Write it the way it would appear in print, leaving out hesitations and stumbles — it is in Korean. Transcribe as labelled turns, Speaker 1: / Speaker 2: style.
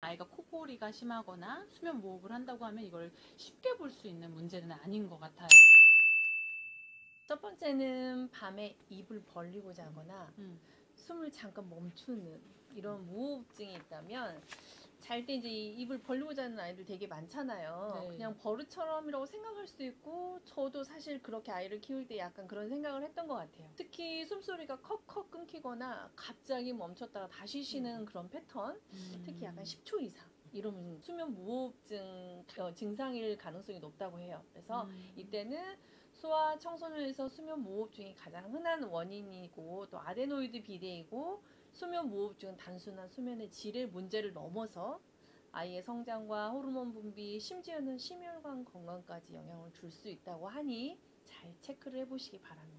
Speaker 1: 아이가 코골이가 심하거나 수면 무호흡을 한다고 하면 이걸 쉽게 볼 수 있는 문제는 아닌 것 같아요.
Speaker 2: 첫 번째는 밤에 입을 벌리고 자거나 숨을 잠깐 멈추는 이런 무호흡증이 있다면 잘 때 이제 입을 벌리고 자는 아이들 되게 많잖아요.
Speaker 1: 네.
Speaker 2: 그냥 버릇처럼이라고 생각할 수도 있고 저도 사실 그렇게 아이를 키울 때 약간 그런 생각을 했던 것 같아요. 특히 숨소리가 컥컥 끊기거나 갑자기 멈췄다가 다시 쉬는 그런 패턴, 특히 약간 10초 이상 이러면 수면 무호흡증 증상일 가능성이 높다고 해요. 그래서 이때는 소아 청소년에서 수면 무호흡증이 가장 흔한 원인이고 또 아데노이드 비대이고 수면 무호흡증은 단순한 수면의 질의 문제를 넘어서 아이의 성장과 호르몬 분비, 심지어는 심혈관 건강까지 영향을 줄 수 있다고 하니 잘 체크를 해보시기 바랍니다.